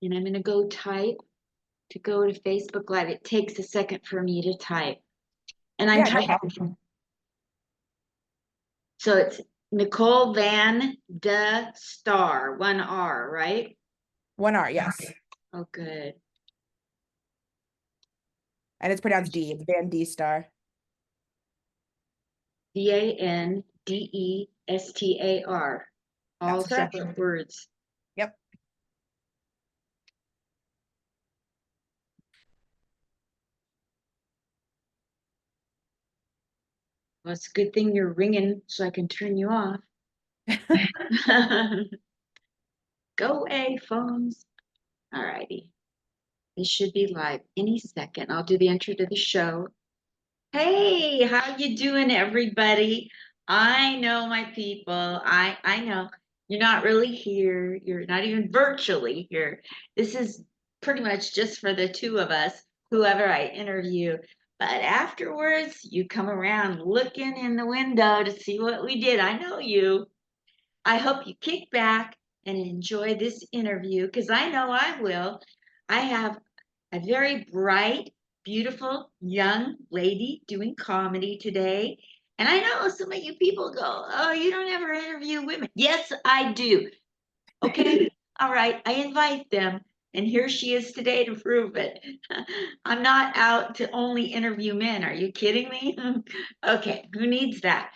and I'm going to go type to go to Facebook Live. It takes a second for me to type. And I'm Yeah, no typing. problem. So it's Nicole Van de Star, one R, right? 1 R, yes. Oh, good. And it's pronounced D. It's Van D Star. Vandestar. All That's correct. separate words. Yep. Well, it's a good thing you're ringing so I can turn you off. Go away, phones. All righty. This should be live any second. I'll do the intro to the show. Hey, how you doing, everybody? I know my people. I know you're not really here. You're not even virtually here. This is pretty much just for the two of us, whoever I interview. But afterwards, you come around looking in the window to see what we did. I know you. I hope you kick back and enjoy this interview because I know I will. I have a very bright, beautiful young lady doing comedy today. And I know some of you people go, "Oh, you don't ever interview women." Yes, I do. Okay. All right. I invite them. And here she is today to prove it. I'm not out to only interview men. Are you kidding me? Okay. Who needs that?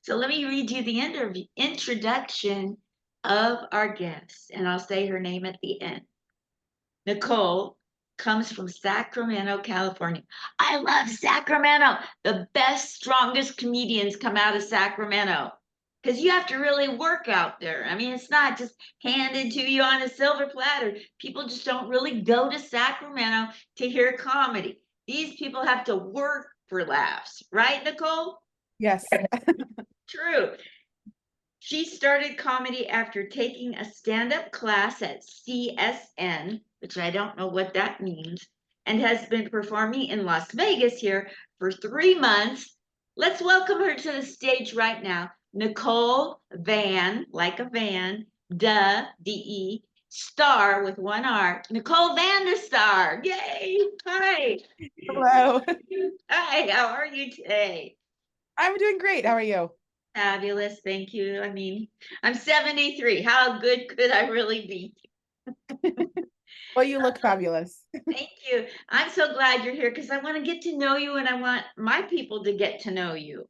So let me read you the introduction of our guest, and I'll say her name at the end. Nicole comes from Sacramento, California. I love Sacramento. The best, strongest comedians come out of Sacramento because you have to really work out there. I mean, it's not just handed to you on a silver platter. People just don't really go to Sacramento to hear comedy. These people have to work for laughs, right, Nicole? Yes. True. She started comedy after taking a stand-up class at CSN, which I don't know what that means, and has been performing in Las Vegas here for 3 months. Let's welcome her to the stage right now. Nicole Van, like a van, D-E, Star with 1 R. Nicole Van der Star. Yay. Hi. Hello. Hi, how are you today? I'm doing great. How are you? Fabulous, thank you. I mean, I'm 73. How good could I really be? Well, you look fabulous. Thank you. I'm so glad you're here because I want to get to know you and I want my people to get to know you.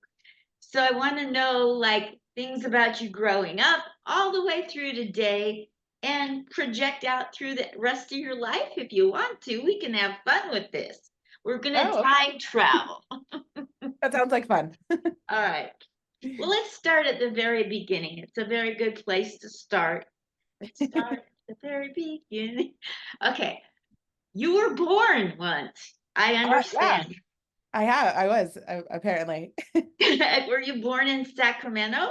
So I want to know like things about you growing up all the way through today and project out through the rest of your life if you want to. We can have fun with this. We're going to Oh, okay. time travel. That sounds like fun. All right. Well, let's start at the very beginning. It's a very good place to start. Let's start at the very beginning. Okay. You were born once. I Yeah, understand. I was apparently. Were you born in Sacramento?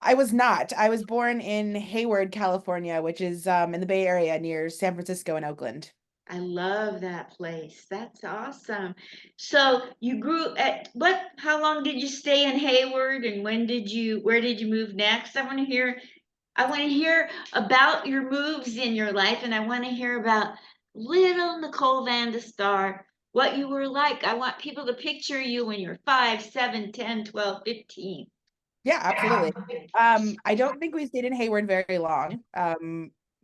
I was not. I was born in Hayward, California, which is in the Bay Area near San Francisco and Oakland. I love that place. That's awesome. So you grew at what? How long did you stay in Hayward, and where did you move next? I want to hear about your moves in your life, and I want to hear about little Nicole Van de Star, what you were like. I want people to picture you when you're 5, 7, 10, 12, 15. Yeah, absolutely. I don't think we stayed in Hayward very long.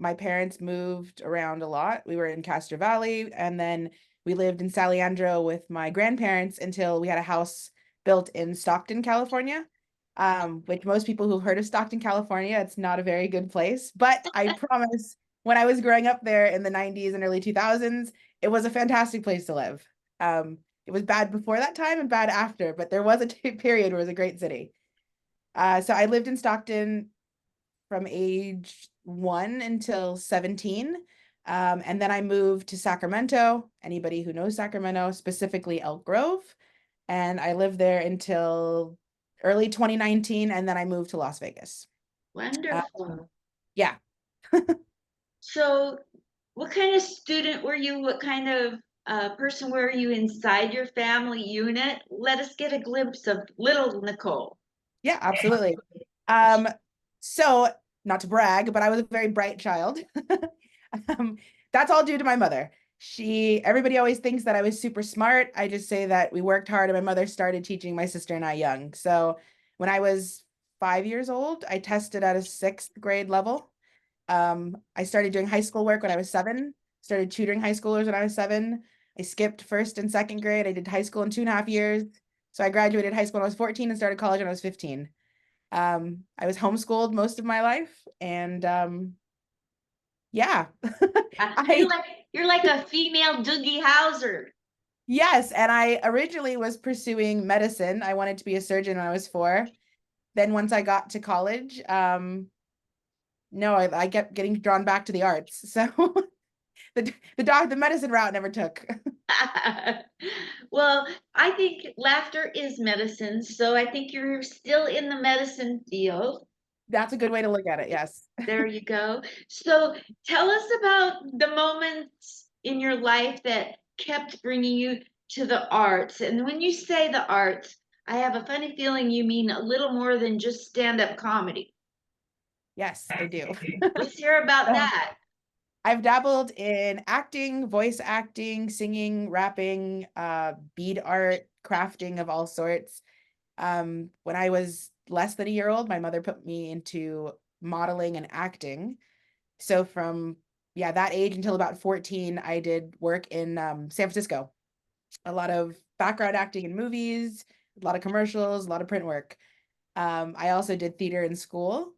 My parents moved around a lot. We were in Castro Valley, and then we lived in San Leandro with my grandparents until we had a house built in Stockton, California. Which most people who've heard of Stockton, California, it's not a very good place. But I promise, when I was growing up there in the 90s and early 2000s, it was a fantastic place to live. It was bad before that time and bad after, but there was a period where it was a great city. So I lived in Stockton from age 1 until 17. And then I moved to Sacramento. Anybody who knows Sacramento, specifically Elk Grove. And I lived there until early 2019. And then I moved to Las Vegas. Uh, Wonderful. yeah. So, what kind of student were you? What kind of person were you inside your family unit? Let us get a glimpse of little Nicole. Yeah, absolutely. Um, so not to brag, but I was a very bright child. Um, that's all due to my mother. Everybody always thinks that I was super smart. I just say that we worked hard and my mother started teaching my sister and I young. So when I was 5 years old, I tested at a sixth grade level. I started doing high school work when I was 7, started tutoring high schoolers when I was 7. I skipped first and second grade. I did high school in 2.5 years. So I graduated high school when I was 14 and started college when I was 15. I was homeschooled most of my life, and yeah, You're I like you're like a female Doogie Howser. yes, and I originally was pursuing medicine. I wanted to be a surgeon when I was 4. Then once I got to college, no, I kept getting drawn back to the arts. So the medicine route never took. Well, I think laughter is medicine, so I think you're still in the medicine field. That's a good way to look at it. Yes. There you go. So tell us about the moments in your life that kept bringing you to the arts. And when you say the arts, I have a funny feeling you mean a little more than just stand-up comedy. Yes, I do. Let's hear about Um, that. I've dabbled in acting, voice acting, singing, rapping, bead art, crafting of all sorts. When I was less than a year old, my mother put me into modeling and acting. So from yeah, that age until about 14, I did work in San Francisco. A lot of background acting in movies, a lot of commercials, a lot of print work. I also did theater in school.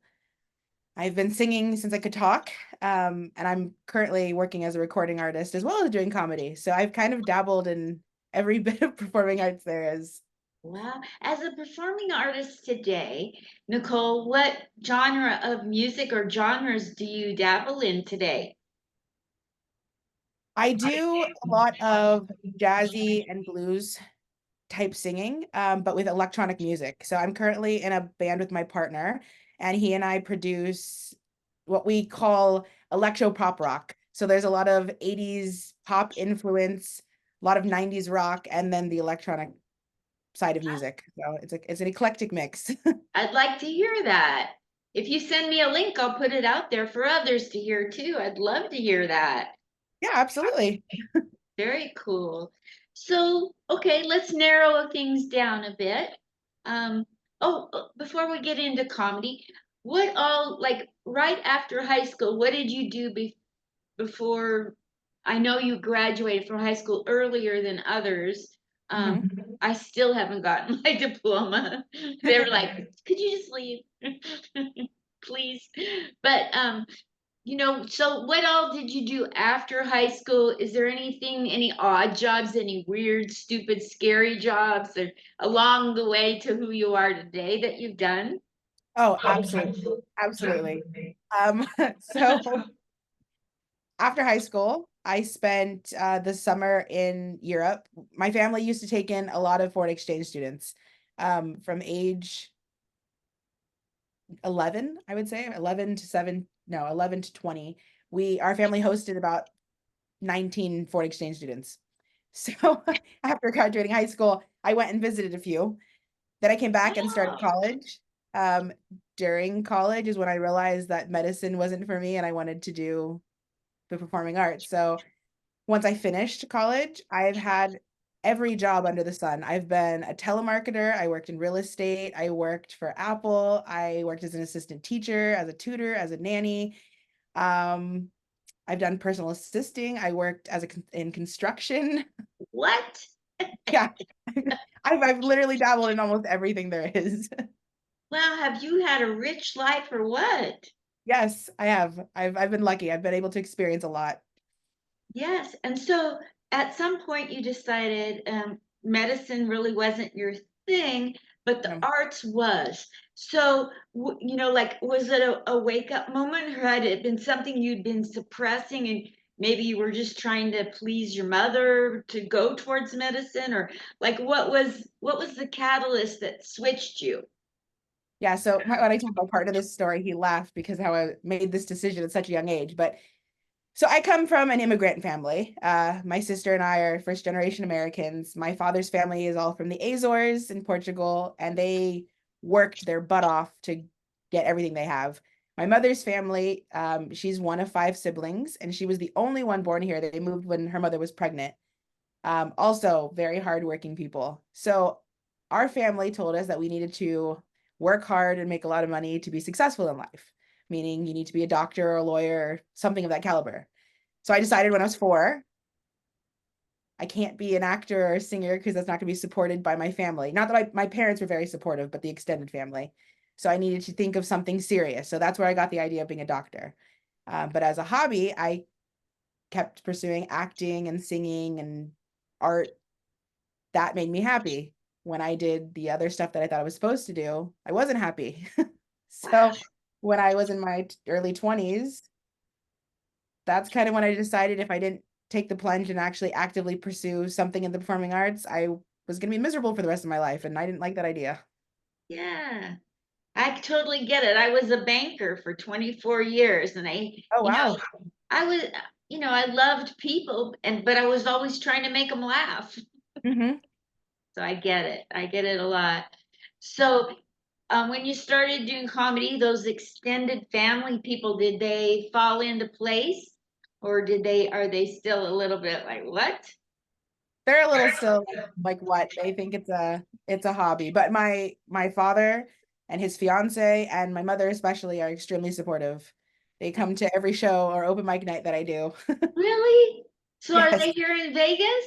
I've been singing since I could talk, and I'm currently working as a recording artist as well as doing comedy. So I've kind of dabbled in every bit of performing arts there is. Wow. As a performing artist today, Nicole, what genre of music or genres do you dabble in today? I do a lot of jazzy and blues type singing, but with electronic music. So I'm currently in a band with my partner, and he and I produce what we call electro pop rock. So there's a lot of 80s pop influence, a lot of 90s rock, and then the electronic side of music. So it's an eclectic mix. I'd like to hear that. If you send me a link, I'll put it out there for others to hear too. I'd love to hear that. Yeah, absolutely. Very cool. So, okay, let's narrow things down a bit. Um, before we get into comedy, what all, like right after high school, what did you do before? I know you graduated from high school earlier than others. Mhm. I still haven't gotten my diploma. They were like, could you just leave? Please. But so what all did you do after high school? Is there anything, any odd jobs, any weird, stupid, scary jobs or along the way to who you are today that you've done? Oh, absolutely. Absolutely. So after high school, I spent the summer in Europe. My family used to take in a lot of foreign exchange students from age 11, I would say, 11 to 7, no, 11 to 20. Our family hosted about 19 foreign exchange students. So after graduating high school, I went and visited a few. Then I came back and started Oh, college. Um, During college is when I realized that medicine wasn't for me and I wanted to do the performing arts. So once I finished college, I've had every job under the sun. I've been a telemarketer, I worked in real estate, I worked for Apple, I worked as an assistant teacher, as a tutor, as a nanny. Um, I've done personal assisting, I worked in construction. what? Yeah. I've literally dabbled in almost everything there is. Wow, have you had a rich life or what? Yes, I have. I've been lucky. I've been able to experience a lot. Yes. And so at some point you decided medicine really wasn't your thing, but the You know. arts was. So, like, was it a wake up moment or had it been something you'd been suppressing and maybe you were just trying to please your mother to go towards medicine or like what was the catalyst that switched you? Yeah, so when I told my partner this story, he laughed because how I made this decision at such a young age. But so I come from an immigrant family. My sister and I are first generation Americans. My father's family is all from the Azores in Portugal, and they worked their butt off to get everything they have. My mother's family, she's one of five siblings, and she was the only one born here. They moved when her mother was pregnant. Also very hardworking people. So our family told us that we needed to work hard and make a lot of money to be successful in life, meaning you need to be a doctor or a lawyer, something of that caliber. So I decided when I was 4, I can't be an actor or a singer because that's not going to be supported by my family. Not that my parents were very supportive, but the extended family. So I needed to think of something serious. So that's where I got the idea of being a doctor. But as a hobby, I kept pursuing acting and singing and art. That made me happy. When I did the other stuff that I thought I was supposed to do, I wasn't happy. Wow. So when I was in my early 20s, that's kind of when I decided if I didn't take the plunge and actually actively pursue something in the performing arts, I was going to be miserable for the rest of my life. And I didn't like that idea. Yeah. I totally get it. I was a banker for 24 years and Oh, you know, wow. I was, I loved people but I was always trying to make them laugh. Hmm. So I get it. I get it a lot. So, when you started doing comedy, those extended family people, did they fall into place or are they still a little bit like, what? They're a little still like what they think it's a hobby. But my father and his fiance and my mother especially are extremely supportive. They come to every show or open mic night that I do. Really? So are Yes. they here in Vegas?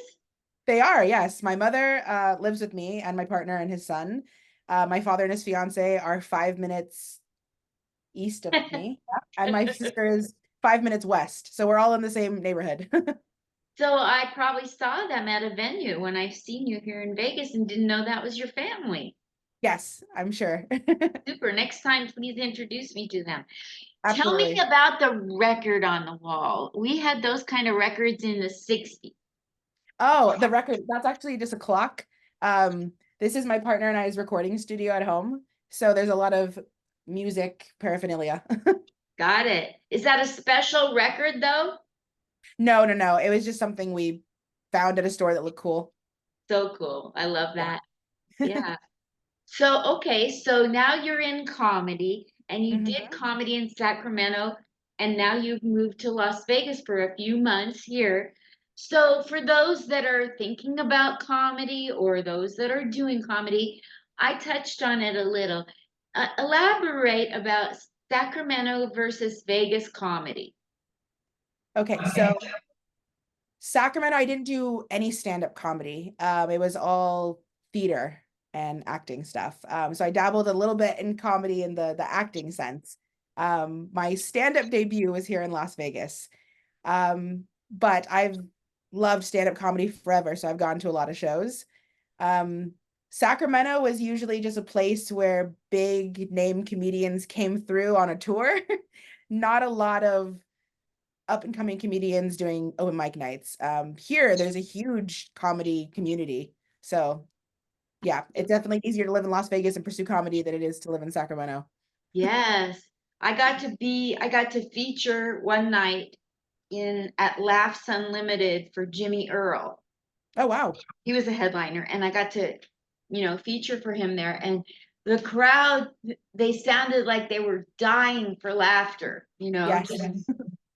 They are, yes. My mother lives with me and my partner and his son. My father and his fiance are 5 minutes east of me, yeah. And my sister is 5 minutes west. So we're all in the same neighborhood. So I probably saw them at a venue when I seen you here in Vegas and didn't know that was your family. Yes, I'm sure. Super. Next time, please introduce me to them. Tell me Absolutely. about the record on the wall. We had those kind of records in the 60s. Oh, the record, that's actually just a clock. This is my partner and I's recording studio at home. So there's a lot of music paraphernalia. Got it. Is that a special record though? No, no, no. It was just something we found at a store that looked cool. So cool. I love Yeah. that. Yeah. So, okay, so now you're in comedy and you did Mhm. comedy in Sacramento and now you've moved to Las Vegas for a few months here. So, for those that are thinking about comedy or those that are doing comedy, I touched on it a little. Elaborate about Sacramento versus Vegas comedy. Okay, so Sacramento, I didn't do any stand-up comedy. It was all theater and acting stuff. So I dabbled a little bit in comedy in the acting sense. My stand-up debut was here in Las Vegas. But I've loved stand-up comedy forever, so I've gone to a lot of shows. Um, Sacramento was usually just a place where big name comedians came through on a tour. Not a lot of up and coming comedians doing open mic nights. Here, there's a huge comedy community. So yeah, it's definitely easier to live in Las Vegas and pursue comedy than it is to live in Sacramento. Yes, I got to feature one night in at Laughs Unlimited for Jimmy Earl. Oh, wow. He was a headliner, and I got to, feature for him there. And the crowd, they sounded like they were dying for laughter. Yes. Just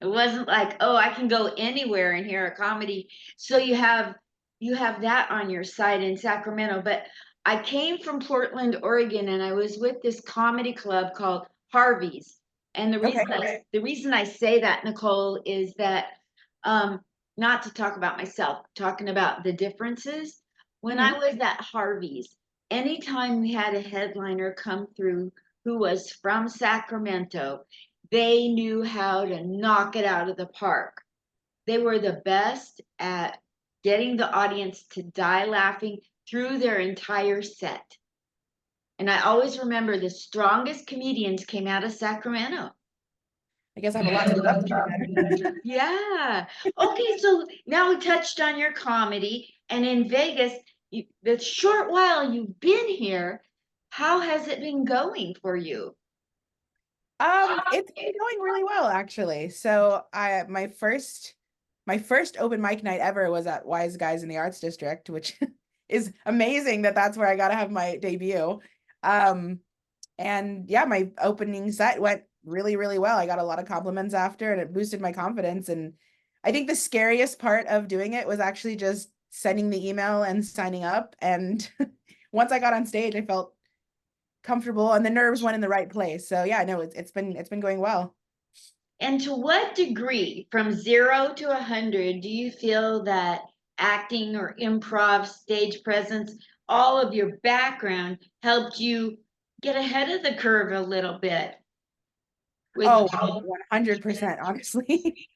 it wasn't like, oh, I can go anywhere and hear a comedy. So you have that on your side in Sacramento. But I came from Portland, Oregon, and I was with this comedy club called Harvey's. And the reason Okay. the reason I say that, Nicole, is that um, not to talk about myself, talking about the differences. When I Hmm. was at Harvey's, anytime we had a headliner come through who was from Sacramento, they knew how to knock it out of the park. They were the best at getting the audience to die laughing through their entire set. And I always remember the strongest comedians came out of Sacramento. I guess I have a lot to look up to then. Yeah. Okay, so now we touched on your comedy, and in Vegas, the short while you've been here, how has it been going for you? It's been going really well actually. So my first open mic night ever was at Wise Guys in the Arts District, which is amazing that that's where I got to have my debut. Um, and yeah, my opening set went really, really well. I got a lot of compliments after, and it boosted my confidence. And I think the scariest part of doing it was actually just sending the email and signing up. And once I got on stage, I felt comfortable and the nerves went in the right place. So yeah, no, it's been going well. And to what degree, from 0 to 100, do you feel that acting or improv, stage presence, all of your background helped you get ahead of the curve a little bit with Oh, 100%, honestly.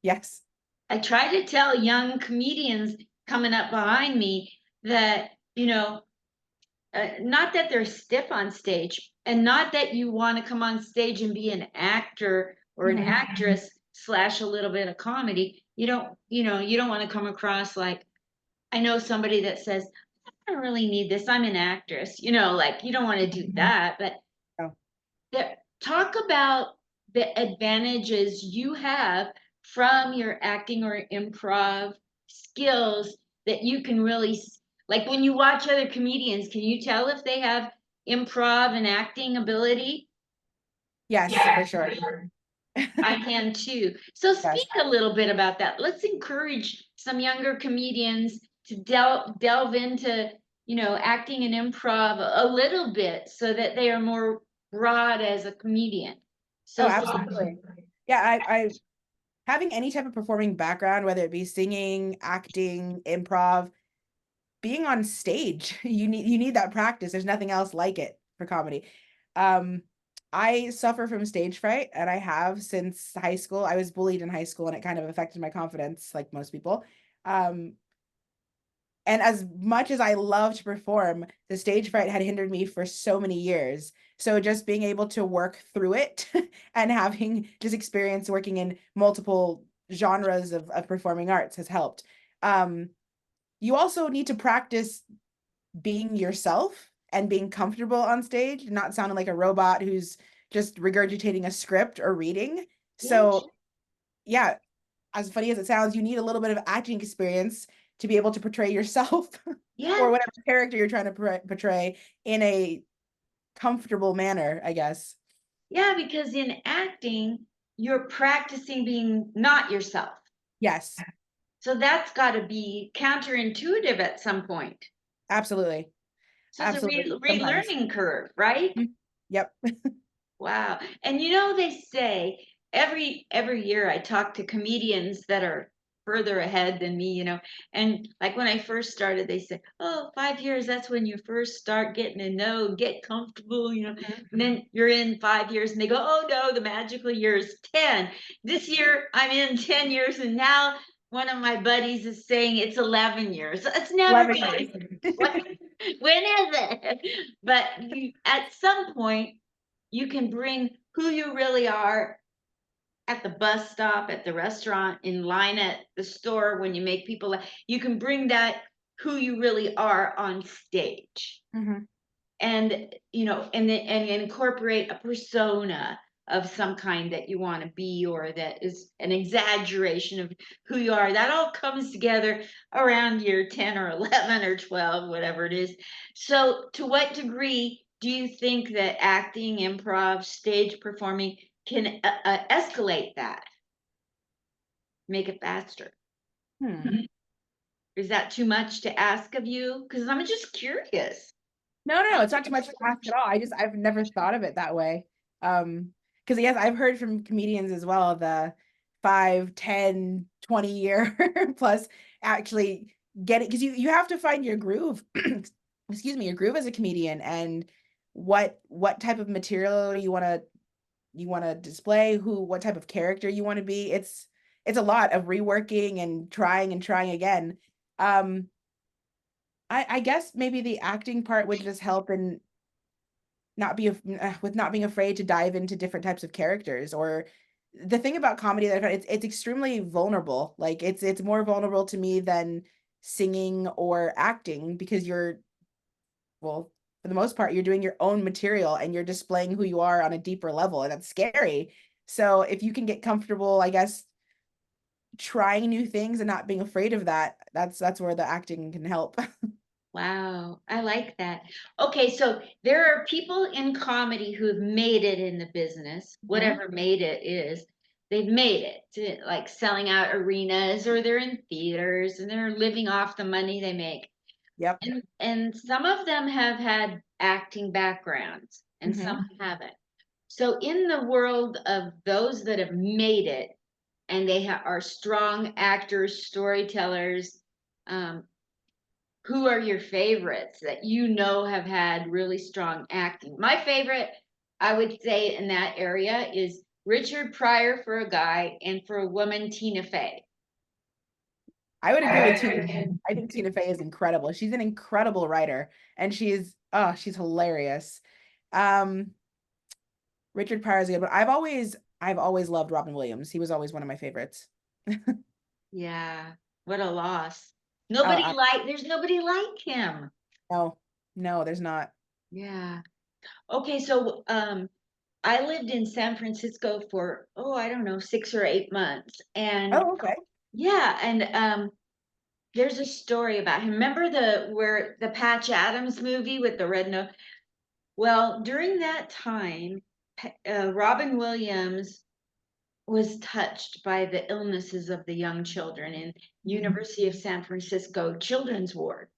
Yes. I try to tell young comedians coming up behind me that, not that they're stiff on stage and not that you want to come on stage and be an actor or an Mhm. actress slash a little bit of comedy. You don't want to come across like, I know somebody that says, I don't really need this. I'm an actress. Like you don't want to do that, but Oh, talk about the advantages you have from your acting or improv skills that you can really, like when you watch other comedians, can you tell if they have improv and acting ability? yes, for sure. I can too. So Yes. speak a little bit about that. Let's encourage some younger comedians to delve into, acting and improv a little bit so that they are more broad as a comedian. Oh, So absolutely. Yeah, I having any type of performing background, whether it be singing, acting, improv, being on stage, you need that practice. There's nothing else like it for comedy. Um, I suffer from stage fright, and I have since high school. I was bullied in high school, and it kind of affected my confidence, like most people. Um, and as much as I love to perform, the stage fright had hindered me for so many years. So just being able to work through it and having just experience working in multiple genres of performing arts has helped. Um, you also need to practice being yourself and being comfortable on stage, not sounding like a robot who's just regurgitating a script or reading. yeah, So, yeah, as funny as it sounds, you need a little bit of acting experience to be able to portray yourself yeah, or whatever character you're trying to portray in a comfortable manner, I guess. yeah, because in acting, you're practicing being not yourself. Yes, So that's got to be counterintuitive at some point. absolutely. So it's a Absolutely. Sometimes. relearning curve, right? Mhm. Yep. Wow. And they say every year I talk to comedians that are further ahead than me, and like when I first started, they said, "Oh, 5 years, that's when you first start getting to know, get comfortable." Mhm. And then you're in 5 years and they go, "Oh no, the magical year is 10. This year I'm in 10 years and now one of my buddies is saying it's 11 years. It's never 11 years. going. When is it? But at some point you can bring who you really are at the bus stop, at the restaurant, in line at the store, when you make people laugh. You can bring that who you really are on stage Mhm. and and incorporate a persona of some kind that you want to be or that is an exaggeration of who you are. That all comes together around year 10 or 11 or 12, whatever it is. So to what degree do you think that acting, improv, stage performing can escalate that, make it faster? Hmm. Is that too much to ask of you? Because I'm just curious. No, no, no, it's not too much to ask at all. I've never thought of it that way. Because yes, I've heard from comedians as well, the 5, 10, 20 year plus actually get it because you have to find your groove. Excuse me, your groove as a comedian and what type of material you want to display, what type of character you want to be. It's a lot of reworking and trying again. Um, I guess maybe the acting part would just help in with not being afraid to dive into different types of characters. Or the thing about comedy that I found, it's extremely vulnerable. Like it's more vulnerable to me than singing or acting because well, for the most part, you're doing your own material and you're displaying who you are on a deeper level, and that's scary. So if you can get comfortable, I guess, trying new things and not being afraid of that, that's where the acting can help. Wow, I like that. Okay, so there are people in comedy who've made it in the business, Mhm. whatever made it is. They've made it to like selling out arenas or they're in theaters and they're living off the money they make. Yep. And some of them have had acting backgrounds and Hmm. some haven't. So in the world of those that have made it and they are strong actors, storytellers, um, who are your favorites that you know have had really strong acting? My favorite, I would say, in that area is Richard Pryor for a guy, and for a woman, Tina Fey. I would agree with Tina. I think Tina Fey is incredible. She's an incredible writer, and she's hilarious. Um, Richard Pryor is good, but I've always loved Robin Williams. He was always one of my favorites. Yeah, what a loss. Uh, There's nobody like him. no, no, there's not. Yeah. Okay, so I lived in San Francisco for, oh, I don't know, 6 or 8 months. And Oh, okay. yeah, and there's a story about him. Remember the Patch Adams movie with the red nose? Well, during that time, Robin Williams was touched by the illnesses of the young children in University of San Francisco Children's Ward.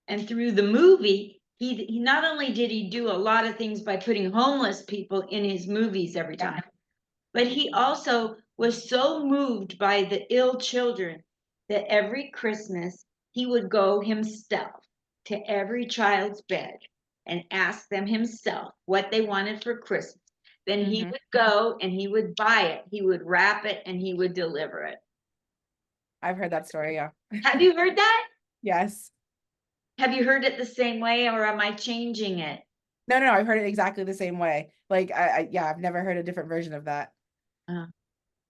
And through the movie, he not only did he do a lot of things by putting homeless people in his movies every Yeah. time, but he also was so moved by the ill children that every Christmas he would go himself to every child's bed and ask them himself what they wanted for Christmas. Then he Hmm. would go and he would buy it, he would wrap it, and he would deliver it. I've heard that story. Yeah. Have you heard that? Yes. Have you heard it the same way, or am I changing it? No, no, no, I've heard it exactly the same way. Like, yeah, I've never heard a different version of that. Uh,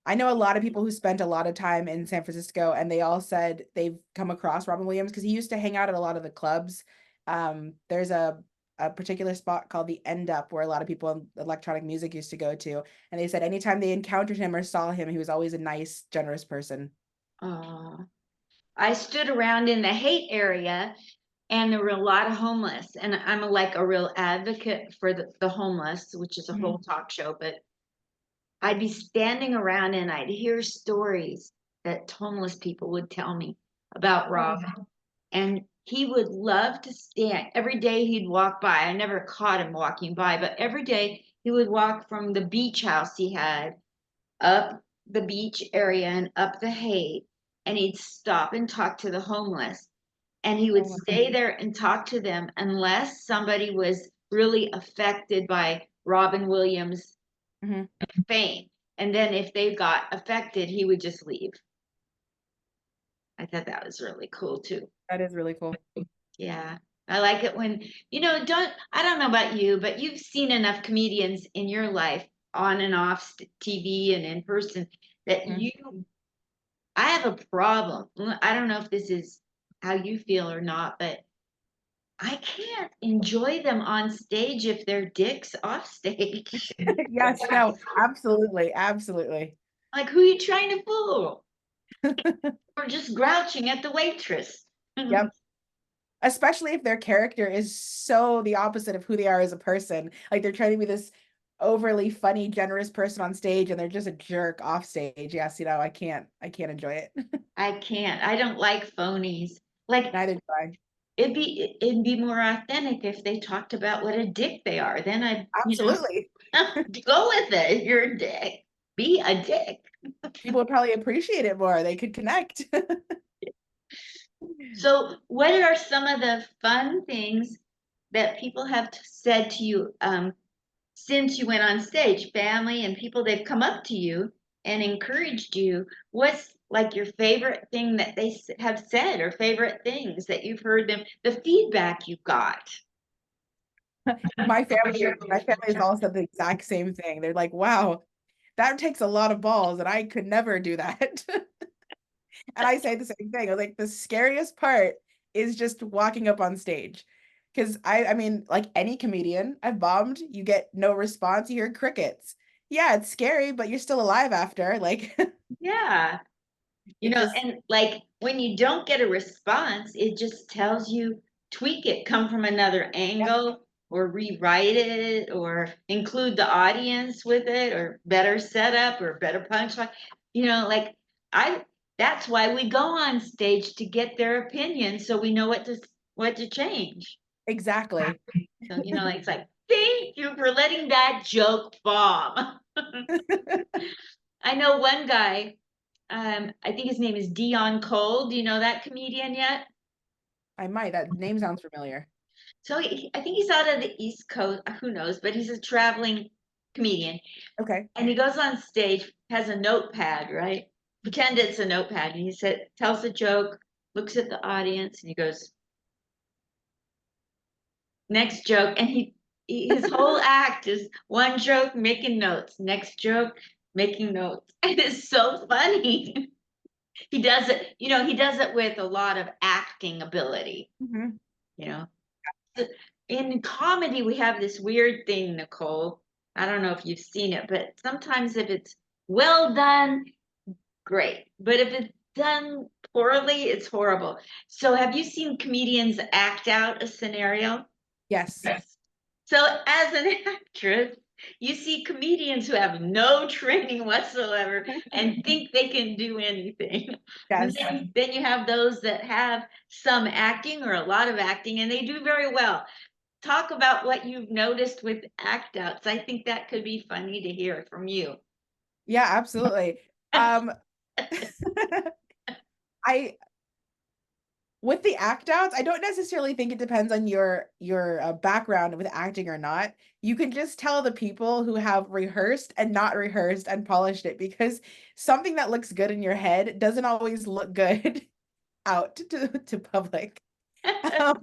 I know a lot of people who spent a lot of time in San Francisco, and they all said they've come across Robin Williams because he used to hang out at a lot of the clubs. There's a particular spot called the End Up where a lot of people in electronic music used to go to, and they said anytime they encountered him or saw him, he was always a nice, generous person. oh, I stood around in the hate area and there were a lot of homeless. And I'm like a real advocate for the homeless, which is a whole Mhm. talk show. But I'd be standing around and I'd hear stories that homeless people would tell me about Oh, Rob. And he would love to stand. Every day he'd walk by. I never caught him walking by, but every day he would walk from the beach house he had up the beach area and up the Haight, and he'd stop and talk to the homeless. And he would oh, stay there and talk to them unless somebody was really affected by Robin Williams' mhm. fame. And then if they got affected, he would just leave. I thought that was really cool too. That is really cool. Yeah. I like it when, I don't know about you, but you've seen enough comedians in your life on and off TV and in person that Mhm. I have a problem. I don't know if this is how you feel or not, but I can't enjoy them on stage if they're dicks off stage. Yes, no, absolutely, absolutely. Like, who are you trying to fool? Or just grouching at the waitress. Yep. Especially if their character is so the opposite of who they are as a person. Like they're trying to be this overly funny, generous person on stage and they're just a jerk off stage. Yes, I can't enjoy it. I can't. I don't like phonies. Like, Neither do I. it'd be more authentic if they talked about what a dick they are. Then I'd, Absolutely. go with it. You're a dick. Be a dick. People would probably appreciate it more. They could connect. So, what are some of the fun things that people have said to you since you went on stage? Family and people, they've come up to you and encouraged you. What's like your favorite thing that they have said, or favorite things that you've heard them, the feedback you got? My family has all said the exact same thing. They're like, wow, that takes a lot of balls, and I could never do that. And I say the same thing. I was like, the scariest part is just walking up on stage. Because I mean, like any comedian, I've bombed, you get no response, you hear crickets. Yeah, it's scary, but you're still alive after. Like Yeah. it just, And like when you don't get a response, it just tells you tweak it, come from another Yep, angle, or rewrite it, or include the audience with it, or better setup, or better punchline. Like I that's why we go on stage to get their opinion so we know what to change. exactly. So, it's like, thank you for letting that joke bomb. I know one guy, I think his name is Dion Cole. Do you know that comedian yet? I might. That name sounds familiar. So I think he's out of the East Coast. Who knows? But he's a traveling comedian, Okay. and he goes on stage, has a notepad, right? Pretend it's a notepad, and he tells a joke, looks at the audience, and he goes, "Next joke," and his whole act is one joke, making notes. Next joke, making notes. And it's so funny. He does it. He does it with a lot of acting ability. Hmm. You know, in comedy, we have this weird thing, Nicole. I don't know if you've seen it, but sometimes if it's well done, great. But if it's done poorly, it's horrible. So, have you seen comedians act out a scenario? Yes. Yes. So, as an actress, you see comedians who have no training whatsoever and think they can do anything. And Yes. then you have those that have some acting or a lot of acting and they do very well. Talk about what you've noticed with act outs. I think that could be funny to hear from you. Yeah, absolutely. Um, I with the act outs, I don't necessarily think it depends on your background with acting or not. You can just tell the people who have rehearsed and not rehearsed and polished it because something that looks good in your head doesn't always look good out to public. Um,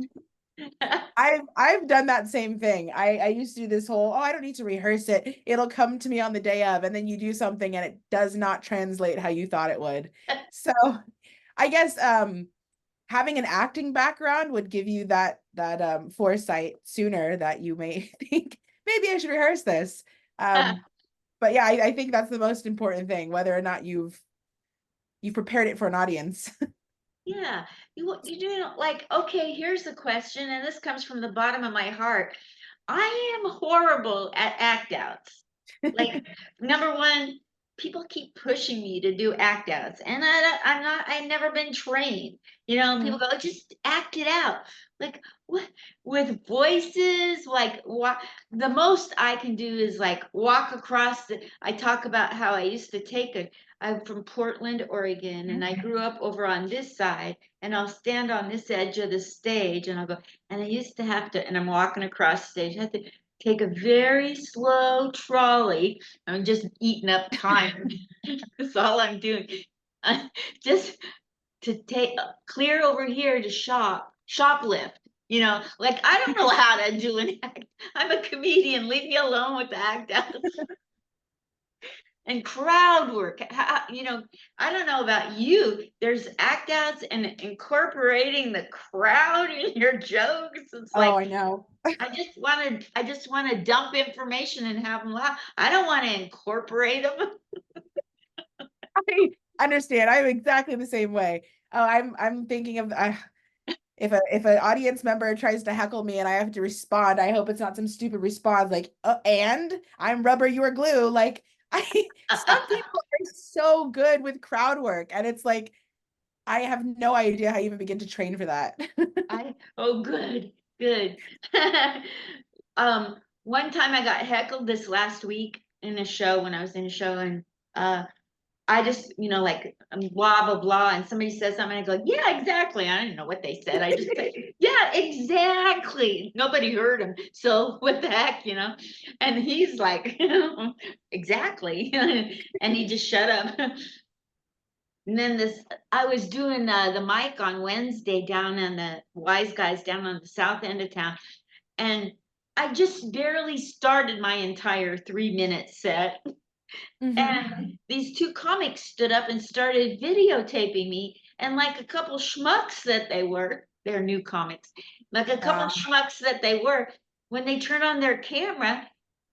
I've done that same thing. I used to do this whole, oh, I don't need to rehearse it. It'll come to me on the day of, and then you do something and it does not translate how you thought it would. So I guess having an acting background would give you that foresight sooner that you may think maybe I should rehearse this. Um, but yeah, I think that's the most important thing, whether or not you've prepared it for an audience. Yeah, you do like, okay, here's the question, and this comes from the bottom of my heart. I am horrible at act outs. Like, number one, people keep pushing me to do act outs, and I've never been trained. People Mhm. go, just act it out. Like, what? With voices, like, what? The most I can do is like walk across I talk about how I used to I'm from Portland, Oregon, and I grew up over on this side, and I'll stand on this edge of the stage, and I'll go, and I used to have to, and I'm walking across stage, I have to take a very slow trolley. I'm just eating up time. That's all I'm doing. Just to take clear over here to shoplift. Like I don't know how to do an act. I'm a comedian. Leave me alone with the act outs and crowd work. I don't know about you. There's act outs and incorporating the crowd in your jokes. It's Oh, like I know. I just want to dump information and have them laugh. I don't want to incorporate them. I understand. I'm exactly the same way. Oh, I'm thinking of if an audience member tries to heckle me and I have to respond, I hope it's not some stupid response like, and I'm rubber, you're glue. Like I some people are so good with crowd work, and it's like I have no idea how you even begin to train for that. Oh, good, good. One time I got heckled this last week in a show when I was in a show, and uh, I just, like blah blah blah, and somebody says something, and I go, yeah, exactly. I didn't know what they said. I just say, yeah, exactly. Nobody heard him, so what the heck. And he's like, exactly, and he just shut up. And then I was doing the mic on Wednesday down on the Wise Guys down on the south end of town, and I just barely started my entire 3-minute set. Hmm. And these two comics stood up and started videotaping me. And like a couple schmucks that they're new comics, like a couple Uh, schmucks that they were, when they turned on their camera,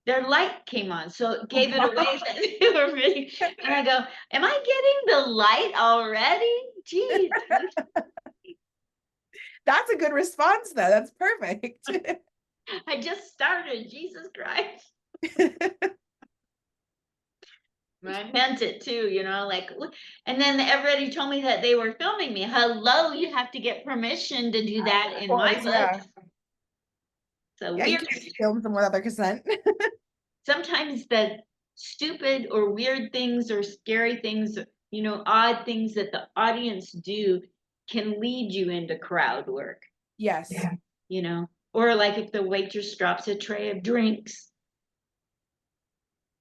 their light came on. So it oh gave it away God. that they were really, and I go, am I getting the light already? Jeez. That's a good response, though. That's perfect. I just started, Jesus Christ. I meant it too, like, and then everybody told me that they were filming me. Hello, you have to get permission to do that Of in my course, yeah. book. So Yeah, you weird. can't film them without their consent. Sometimes the stupid or weird things or scary things, odd things that the audience do can lead you into crowd work, Yes, you know, or like if the waitress drops a tray of drinks.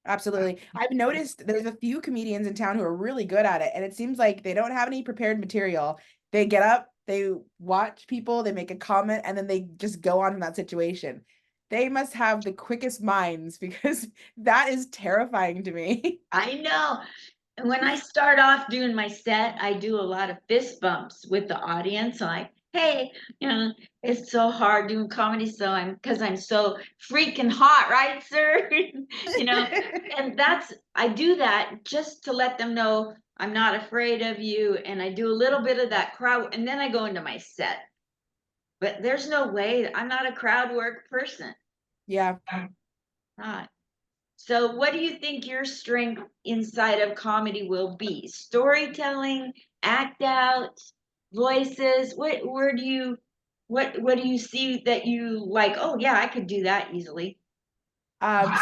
absolutely. I've noticed there's a few comedians in town who are really good at it, and it seems like they don't have any prepared material. They get up, they watch people, they make a comment, and then they just go on from that situation. They must have the quickest minds because that is terrifying to me. I know. And when I start off doing my set, I do a lot of fist bumps with the audience. Like, hey, it's so hard doing comedy. So because I'm so freaking hot, right, sir? you know, and I do that just to let them know I'm not afraid of you. And I do a little bit of that crowd, and then I go into my set. But there's no way, I'm not a crowd work person. Yeah. Not. So, what do you think your strength inside of comedy will be? Storytelling, act out, voices. What do you see that you like? Oh yeah, I could do that easily.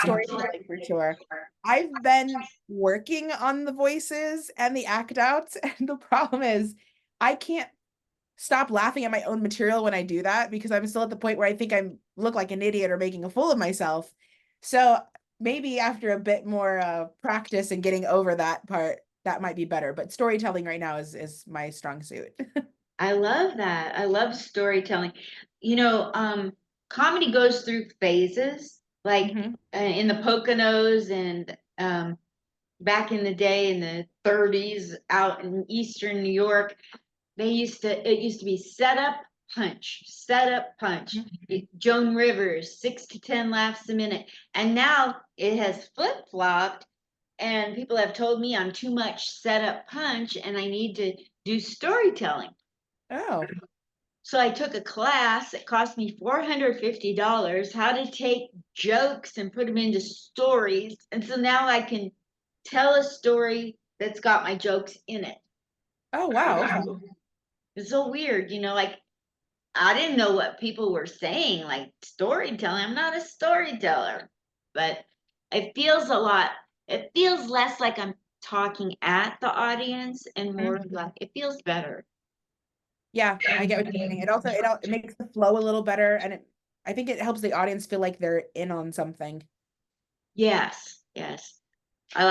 Storytelling for sure. I've been working on the voices and the act outs, and the problem is I can't stop laughing at my own material when I do that because I'm still at the point where I think I look like an idiot or making a fool of myself. So maybe after a bit more practice and getting over that part, that might be better. But storytelling right now is my strong suit. I love that. I love storytelling. You know, comedy goes through phases, like Hmm. in the Poconos and back in the day in the 30s out in Eastern New York. It used to be set up, punch. Joan Rivers, 6 to 10 laughs a minute. And now it has flip-flopped, and people have told me I'm too much set up punch and I need to do storytelling. Oh, So I took a class. It cost me $450, how to take jokes and put them into stories. And so now I can tell a story that's got my jokes in it. oh wow. Okay. It's so weird, like I didn't know what people were saying, like storytelling. I'm not a storyteller, but it feels less like I'm talking at the audience and more Mhm. like it feels better. Yeah, I get what you're saying. It makes the flow a little better, and I think it helps the audience feel like they're in on something. Yes, yes. I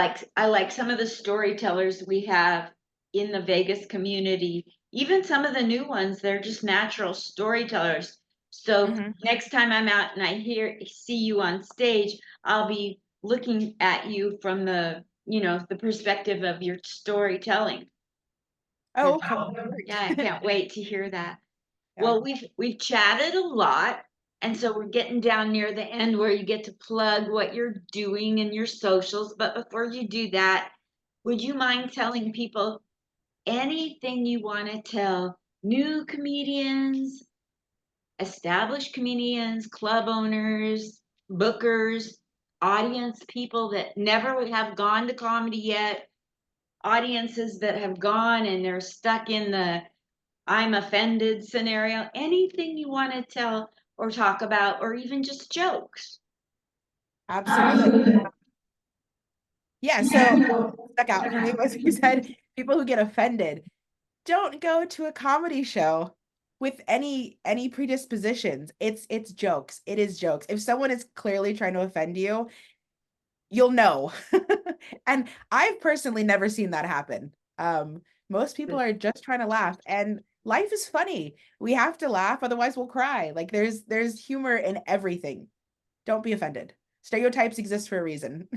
like some of the storytellers we have in the Vegas community. Even some of the new ones, they're just natural storytellers. So Hmm. next time I'm out and I see you on stage, I'll be looking at you from the perspective of your storytelling. Oh, cool. Yeah, I can't wait to hear that. Yeah. Well, we've chatted a lot, and so we're getting down near the end where you get to plug what you're doing in your socials. But before you do that, would you mind telling people anything you want to tell new comedians, established comedians, club owners, bookers, audience people that never have gone to comedy yet, audiences that have gone and they're stuck in the I'm offended scenario, anything you want to tell or talk about, or even just jokes. Absolutely. Yeah, so stuck out for me was you said people who get offended don't go to a comedy show with any predispositions. It's jokes. It is jokes. If someone is clearly trying to offend you, you'll know. And I've personally never seen that happen. Most people are just trying to laugh, and life is funny. We have to laugh, otherwise we'll cry. Like there's humor in everything. Don't be offended. Stereotypes exist for a reason.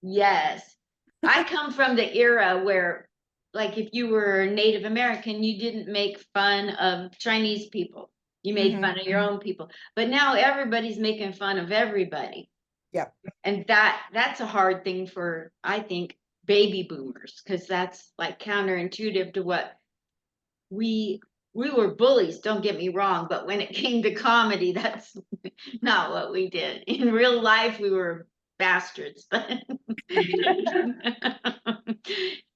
Yes. I come from the era where, like, if you were Native American, you didn't make fun of Chinese people. You made Hmm. fun of your own people. But now everybody's making fun of everybody. Yep. And that's a hard thing for, I think, baby boomers, because that's like counterintuitive to what we we were bullies, don't get me wrong, but when it came to comedy, that's not what we did. In real life, we were bastards, but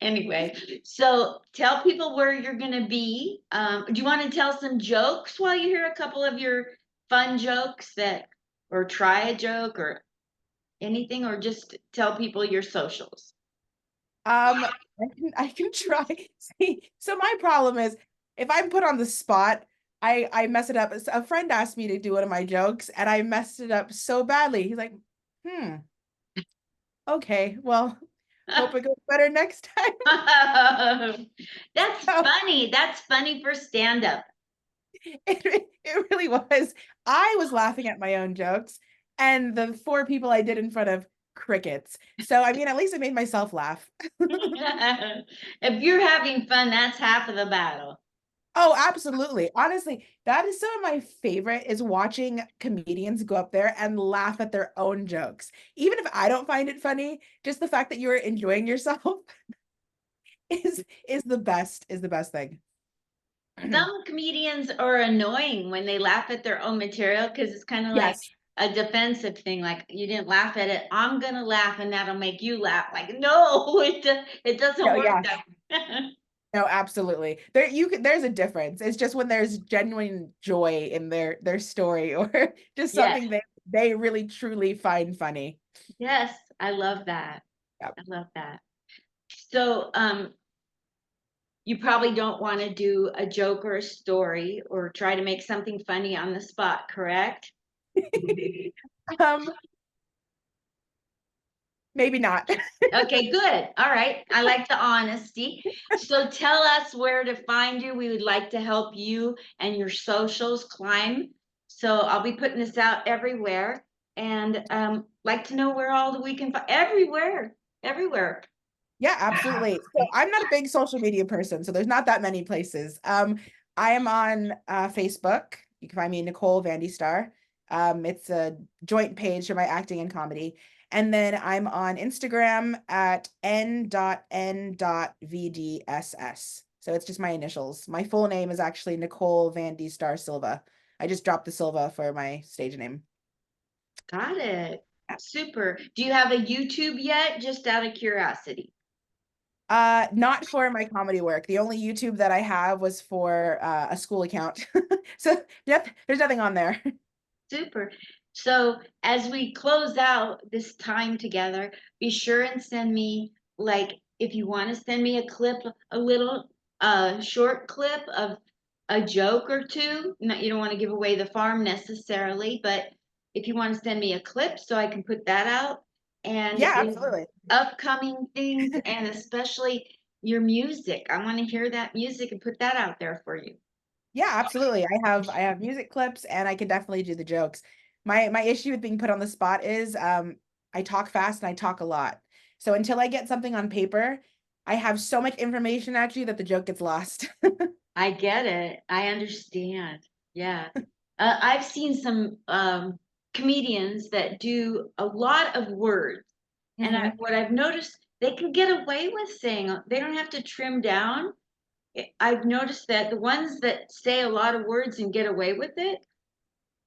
anyway, so tell people where you're going to be. Do you want to tell some jokes while you hear a couple of your fun jokes that, or try a joke or anything, or just tell people your socials? I can try. See, so my problem is if I'm put on the spot, I mess it up. A friend asked me to do one of my jokes and I messed it up so badly. He's like, hmm, okay, well, hope it goes better next time. That's So funny. That's funny for stand up. it really was. I was laughing at my own jokes, and the four people I did in front of, crickets. So I mean, at least I made myself laugh. If you're having fun, that's half of the battle. Oh, absolutely. Honestly, that is some of my favorite is watching comedians go up there and laugh at their own jokes. Even if I don't find it funny, just the fact that you're enjoying yourself is the best thing. Some comedians are annoying when they laugh at their own material because it's kind of like Yes. a defensive thing. Like you didn't laugh at it, I'm gonna laugh and that'll make you laugh. Like no, it doesn't No, work yeah. that way. No, absolutely. There's a difference. It's just when there's genuine joy in their story or just Yes, something they really truly find funny. yes, I love that. Yep. I love that. So, you probably don't want to do a joke or a story or try to make something funny on the spot, correct? Um, maybe not. Okay, good. All right. I like the honesty. So tell us where to find you. We would like to help you and your socials climb. So I'll be putting this out everywhere and like to know where all the we can find everywhere, everywhere. Yeah, absolutely. So I'm not a big social media person, so there's not that many places. I am on Facebook. You can find me Nicole Vandy Star. It's a joint page for my acting and comedy. And then I'm on Instagram at n.n.vdss. So it's just my initials. My full name is actually Nicole Vandy Star Silva. I just dropped the Silva for my stage name. Got it. Super. Do you have a YouTube yet? Just out of curiosity. Not for my comedy work. The only YouTube that I have was for a school account. So there's nothing on there. Super. So as we close out this time together, be sure and send me, like, if you want to send me a clip, a little short clip of a joke or two. Not, you don't want to give away the farm necessarily, but if you want to send me a clip so I can put that out and Yeah, in absolutely. upcoming things and especially your music. I want to hear that music and put that out there for you. Yeah, absolutely. I have music clips and I can definitely do the jokes. My issue with being put on the spot is I talk fast and I talk a lot. So until I get something on paper, I have so much information actually that the joke gets lost. I get it. I understand. Yeah. I've seen some comedians that do a lot of words. And Hmm. what I've noticed, they can get away with saying, they don't have to trim down. I've noticed that the ones that say a lot of words and get away with it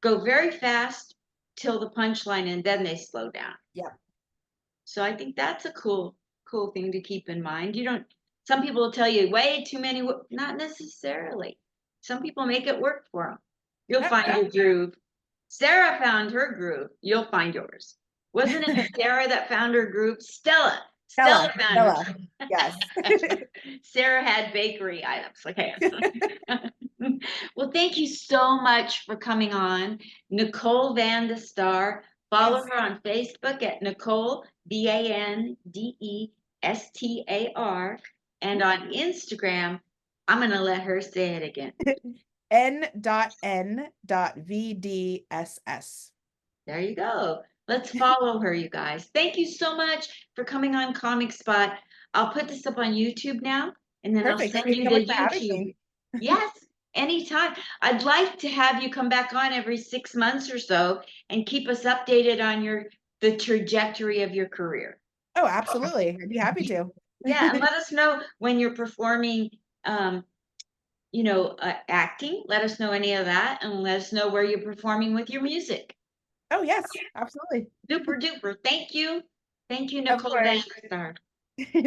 go very fast till the punchline and then they slow down. Yeah. So I think that's a cool thing to keep in mind. You don't, some people will tell you way too many, not necessarily. Some people make it work for them. You'll Yep. find your groove. Sarah found her groove. You'll find yours. Wasn't it Sarah that found her groove? Stella. Stella Stella. found her. Stella. Yes. Sarah had bakery items. Okay. Well, thank you so much for coming on. Nicole Van de Star. Follow Yes. her on Facebook at Nicole, Vandestar. And on Instagram, I'm going to let her say it again. N.N.VDSS. There you go. Let's follow her, you guys. Thank you so much for coming on Comic Spot. I'll put this up on YouTube now, and then I'll Perfect. Thank send you you so to much for having YouTube. me. Yes, anytime. I'd like to have you come back on every 6 months or so and keep us updated on the trajectory of your career. Oh, absolutely. I'd be happy to. Yeah, and let us know when you're performing um, acting. Let us know any of that, and let us know where you're performing with your music. Oh, yes, absolutely. Super duper. Thank you. Thank you, Of Nicole course. Danstar.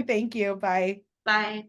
Thank you. Bye. Bye.